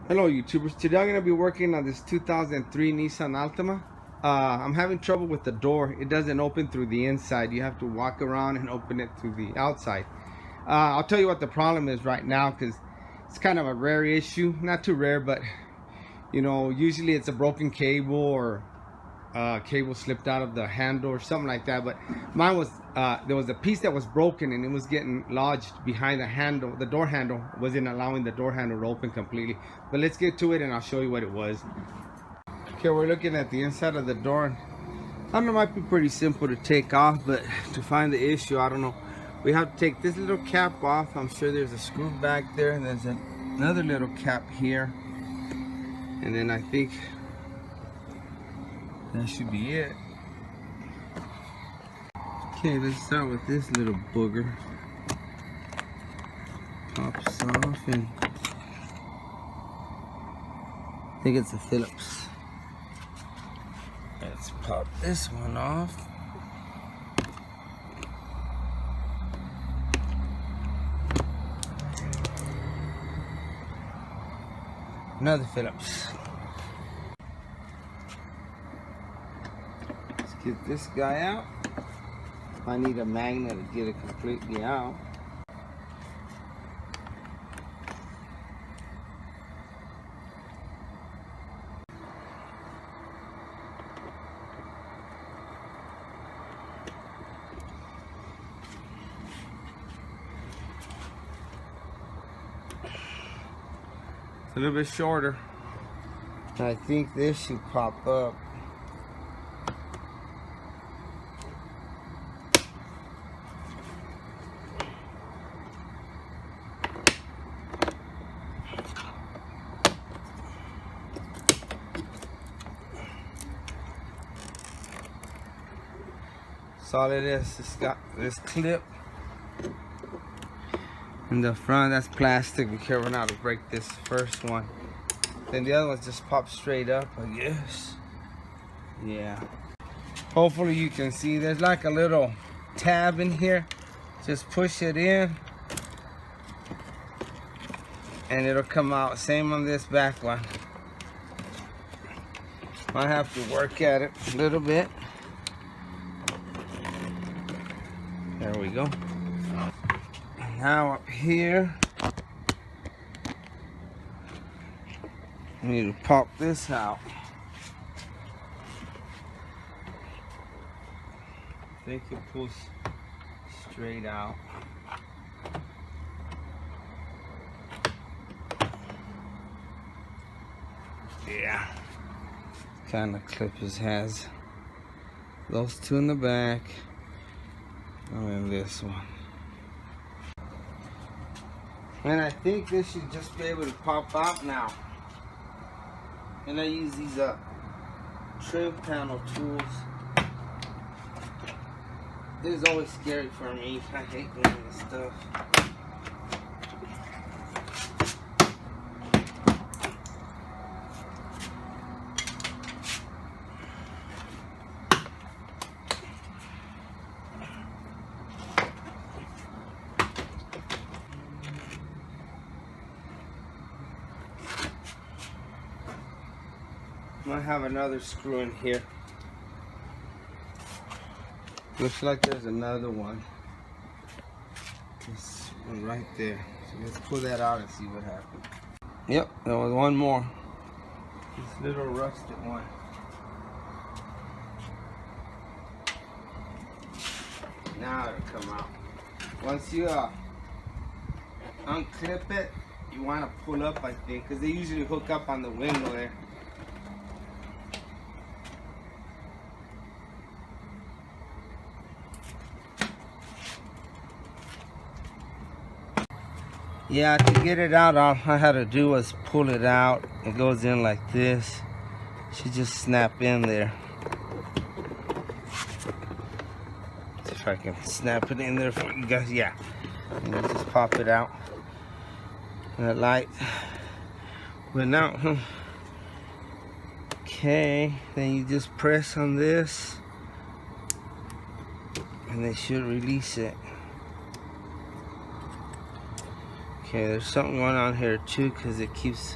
Hello YouTubers, today I'm going to be working on this 2003 Nissan Altima. I'm having trouble with the door. It doesn't open through the inside. You have to walk around and open it through the outside. I'll tell you what the problem is right now, because it's kind of a rare issue. Not too rare, but you know, usually it's a broken cable or cable slipped out of the handle or something like that. But mine was there was a piece that was broken and it was getting lodged behind the handle. The door handle wasn't allowing the door handle to open completely. But let's get to it and I'll show you what it was. Okay, we're looking at the inside of the door. I don't know, it might be pretty simple to take off, but to find the issue, I don't know. We have to take this little cap off. I'm sure there's a screw back there, and there's another little cap here, and then I think that should be it. Okay, let's start with this little booger. Pops off, and I think it's a Phillips. Let's pop this one off. Another Phillips. Let's get this guy out. I need a magnet to get it completely out. It's a little bit shorter. I think this should pop up. That's all it is. It's got this clip in the front. That's plastic. Be careful not to break this first one. Then the other ones just pop straight up, I guess. Yeah. Hopefully you can see there's like a little tab in here. Just push it in and it'll come out. Same on this back one. Might have to work at it a little bit. There we go. Now up here, I need to pop this out. I think it pulls straight out. Yeah. Kind of clippers has those two in the back. And then this one. And I think this should just be able to pop out now. And I use these trim panel tools. This is always scary for me. I hate doing this stuff. I have another screw in here. Looks like there's another one. This one right there. So let's pull that out and see what happens. Yep, there was one more. This little rusted one. Now it'll come out. Once you unclip it, you want to pull up, I think, because they usually hook up on the window there. Yeah, to get it out, all I had to do was pull it out. It goes in like this. Should just snap in there. See if I can snap it in there for you guys. Yeah, and you just pop it out. That light went out. Okay, then you just press on this, and they should release it. Okay, there's something going on here too, because it keeps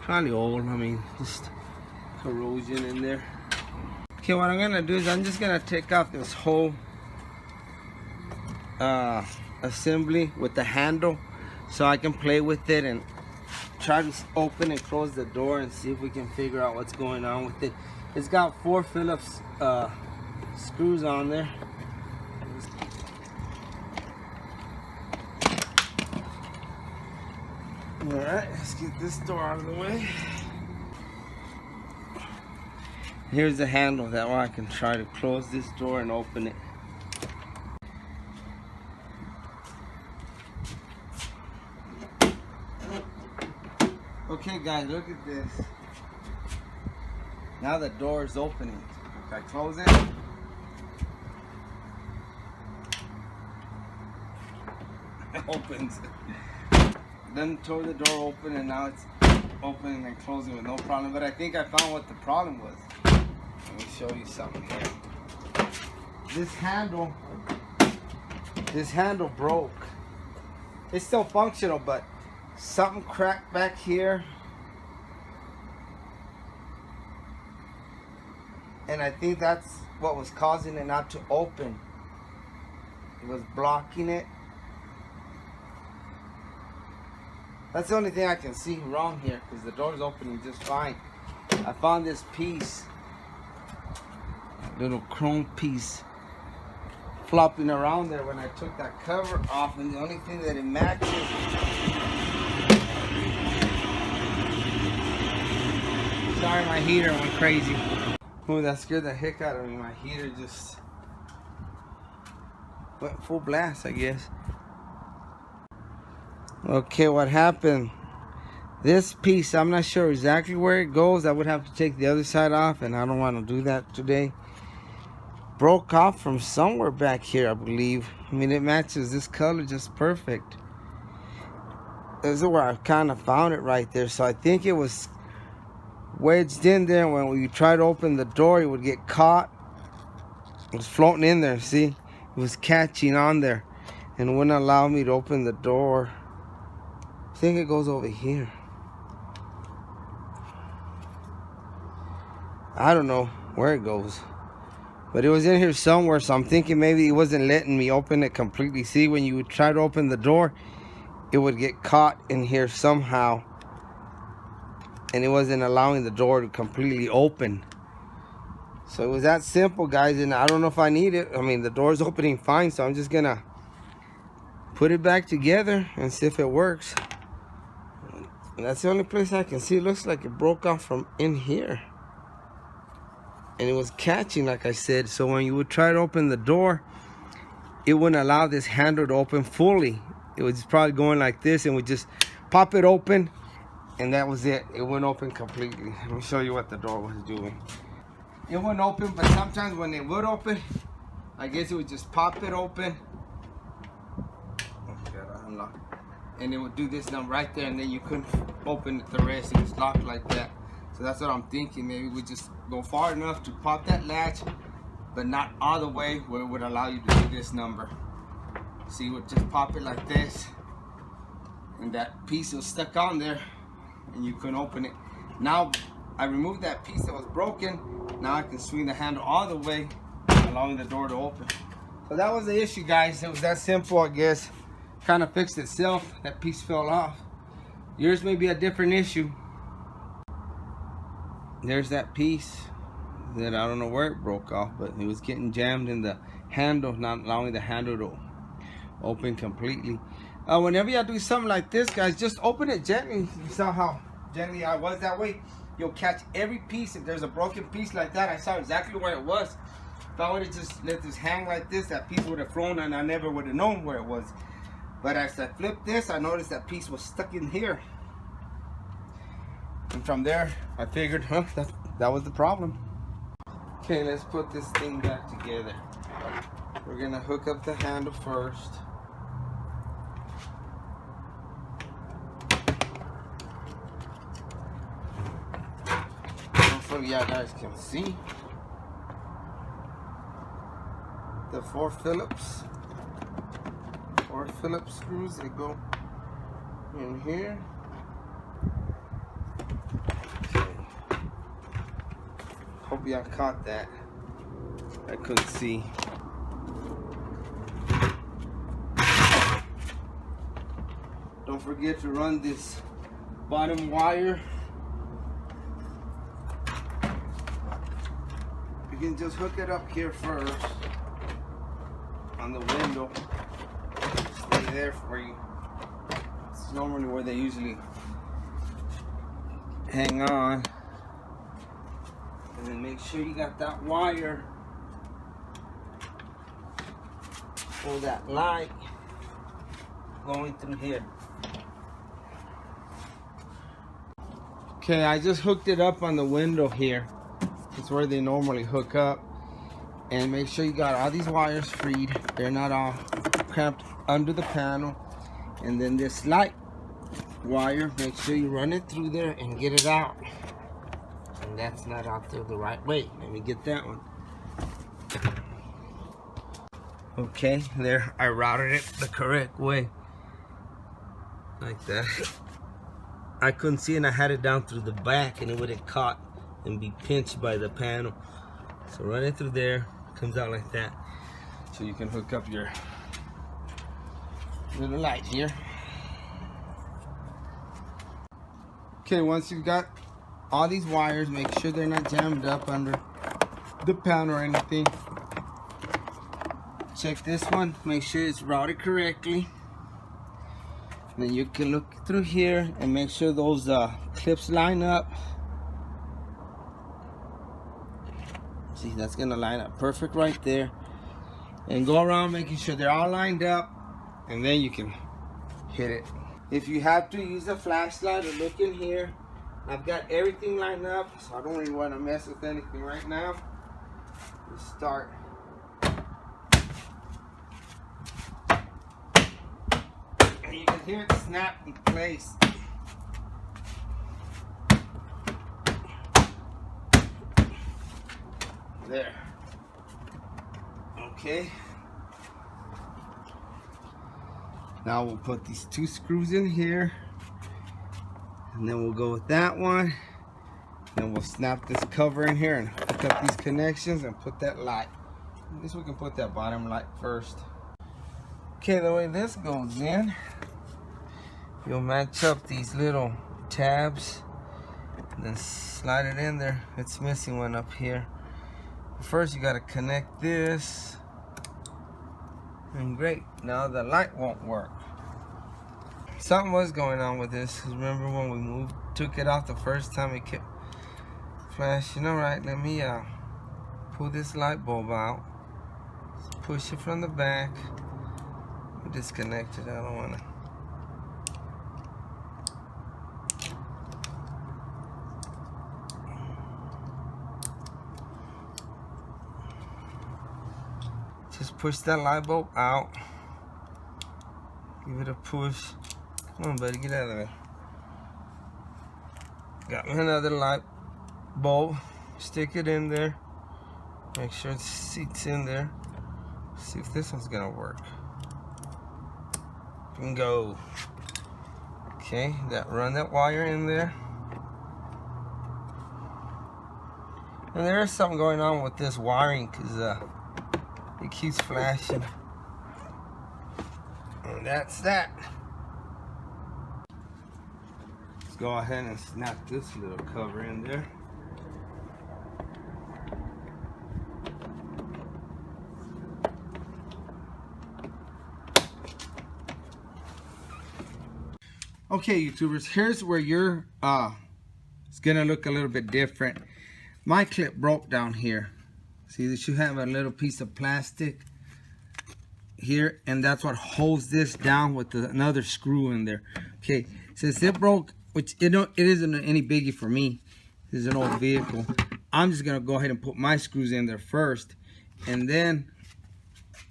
Probably old, I mean, just corrosion in there. Okay, what I'm gonna do is I'm just gonna take out this whole assembly with the handle so I can play with it and try to open and close the door and see if we can figure out what's going on with it. It's got 4 Phillips screws on there. Alright, let's get this door out of the way. Here's the handle, that way I can try to close this door and open it. Okay guys, look at this. Now the door is opening. If I close it, it opens. Then tore the door open and now it's opening and closing with no problem. But I think I found what the problem was. Let me show you something here. This handle broke. It's still functional, but something cracked back here. And I think that's what was causing it not to open. It was blocking it. That's the only thing I can see wrong here, because the door's opening just fine. I found this piece, little chrome piece, flopping around there when I took that cover off, and the only thing that it matches. Sorry, my heater went crazy. Oh, that scared the heck out of me. My heater just went full blast, I guess. Okay, what happened? This piece, I'm not sure exactly where it goes. I would have to take the other side off, and I don't want to do that today. Broke off from somewhere back here, I believe. I mean, it matches this color just perfect. This is where I kind of found it right there. So I think it was wedged in there. When you try to open the door, it would get caught. It was floating in there, see? It was catching on there and wouldn't allow me to open the door. I think it goes over here. I don't know where it goes, but it was in here somewhere, so I'm thinking maybe it wasn't letting me open it completely. See, when you would try to open the door, it would get caught in here somehow, and it wasn't allowing the door to completely open. So it was that simple, guys, and I don't know if I need it. I mean, the door's opening fine, so I'm just gonna put it back together and see if it works. And that's the only place I can see. It looks like it broke off from in here. And it was catching, like I said. So when you would try to open the door, it wouldn't allow this handle to open fully. It was probably going like this and would just pop it open. And that was it. It wouldn't open completely. Let me show you what the door was doing. It wouldn't open, but sometimes when it would open, I guess it would just pop it open. Unlock. And it would do this now right there, and then you couldn't open the rest. It was locked like that. So that's what I'm thinking. Maybe we just go far enough to pop that latch, but not all the way where it would allow you to do this number. See, you would just pop it like this, and that piece was stuck on there, and you couldn't open it. Now I removed that piece that was broken. Now I can swing the handle all the way, allowing the door to open. So that was the issue, guys. It was that simple, I guess. Kind of fixed itself. That piece fell off. Yours may be a different issue. There's that piece that I don't know where it broke off, but it was getting jammed in the handle, not allowing the handle to open completely. Whenever you do something like this, guys, just open it gently. You saw how gently I was that way. You'll catch every piece. If there's a broken piece like that, I saw exactly where it was. If I would have just let this hang like this, that piece would have flown and I never would have known where it was. But as I flipped this, I noticed that piece was stuck in here. And from there, I figured, that was the problem. Okay, let's put this thing back together. We're gonna hook up the handle first. Hopefully you guys can see the 4 Phillips screws. They go in here. Hope y'all caught that. I couldn't see. Don't forget to run this bottom wire. You can just hook it up here first on the window. Stay there for you. It's normally where they usually hang on. And then make sure you got that wire for that light going through here. Okay, I just hooked it up on the window here. It's where they normally hook up. And make sure you got all these wires freed. They're not all cramped under the panel. And then this light wire, make sure you run it through there and get it out. And that's not out there the right way. Let me get that one. Okay, there, I routed it the correct way. Like that. I couldn't see, and I had it down through the back, and it would have caught and be pinched by the panel. So run it through there, comes out like that. So you can hook up your little light here. Okay, once you've got all these wires, make sure they're not jammed up under the panel or anything. Check this one, make sure it's routed correctly. Then you can look through here and make sure those clips line up. See, that's gonna line up perfect right there. And go around making sure they're all lined up, and then you can hit it. If you have to use a flashlight or look in here, I've got everything lined up, so I don't really want to mess with anything right now. Let's start. And you can hear it snap in place. There. Okay. Now we'll put these two screws in here, and then we'll go with that one. Then we'll snap this cover in here and hook up these connections and put that light. I guess we can put that bottom light first. Okay, the way this goes in, you'll match up these little tabs and then slide it in there. It's missing one up here. First you got to connect this, and great, now the light won't work. Something was going on with this, because remember when we took it off the first time, it kept flashing. Alright, let me pull this light bulb out. Just push it from the back. Disconnect it, I don't want to. Just push that light bulb out. Give it a push. Come on, buddy, get out of there. Got me another light bulb. Stick it in there. Make sure the seat's in there. See if this one's gonna work. And go. Okay, run that wire in there. And there is something going on with this wiring, because it keeps flashing. And that's that. Let's go ahead and snap this little cover in there. Okay, YouTubers, here's where your it's gonna look a little bit different. My clip broke down here. See, that you have a little piece of plastic here, and that's what holds this down with another screw in there. Okay, since it broke, which it isn't any biggie for me, this is an old vehicle, I'm just gonna go ahead and put my screws in there first, and then,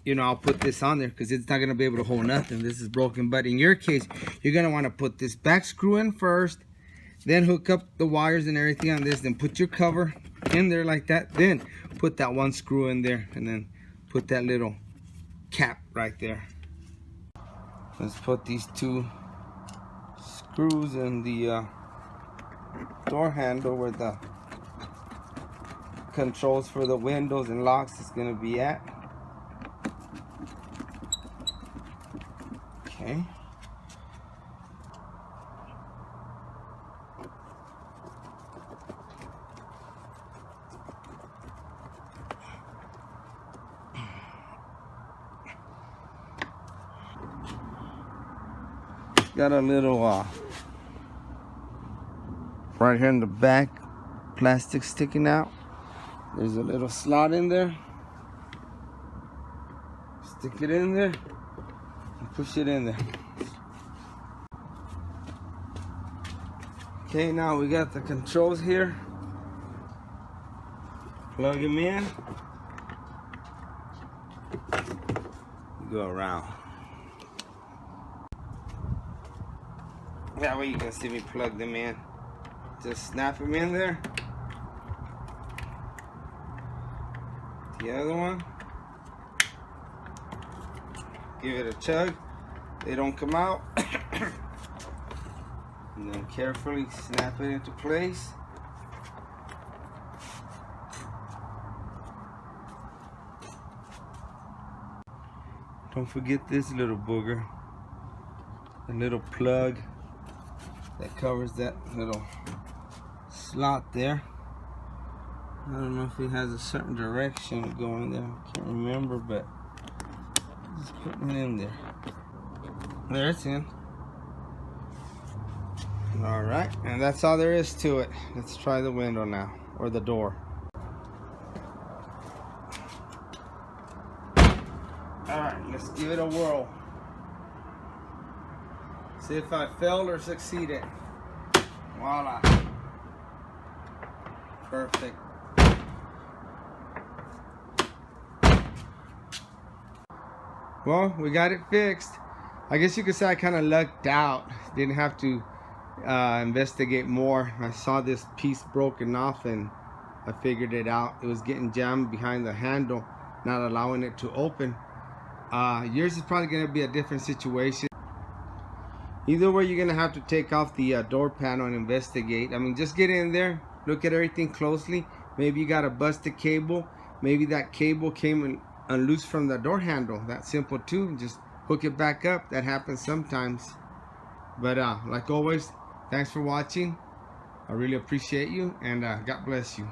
you know, I'll put this on there because it's not gonna be able to hold nothing. This is broken. But in your case, you're gonna want to put this back screw in first, then hook up the wires and everything on this, then put your cover in there like that, then put that one screw in there, and then put that little cap right there. Let's put these two screws in the door handle where the controls for the windows and locks is going to be at. Okay. Got a little right here in the back, plastic sticking out. There's a little slot in there. Stick it in there and push it in there. Okay, now we got the controls here. Plug them in. Go around. That way you can see me plug them in. Just snap them in there. The other one. Give it a tug. They don't come out. And then carefully snap it into place. Don't forget this little booger. A little plug that covers that little slot there. I don't know if it has a certain direction going there. I can't remember, but just putting it in there. There, it's in. All right, and that's all there is to it. Let's try the window now, or the door. All right, let's give it a whirl. See if I failed or succeeded. Voila. Perfect. Well, we got it fixed. I guess you could say I kind of lucked out. Didn't have to investigate more. I saw this piece broken off and I figured it out. It was getting jammed behind the handle, not allowing it to open. Yours is probably going to be a different situation. Either way, you're going to have to take off the door panel and investigate. I mean, just get in there, look at everything closely. Maybe you got a busted cable. Maybe that cable came unloose from the door handle. That's simple too. Just hook it back up. That happens sometimes. But like always, thanks for watching. I really appreciate you, and God bless you.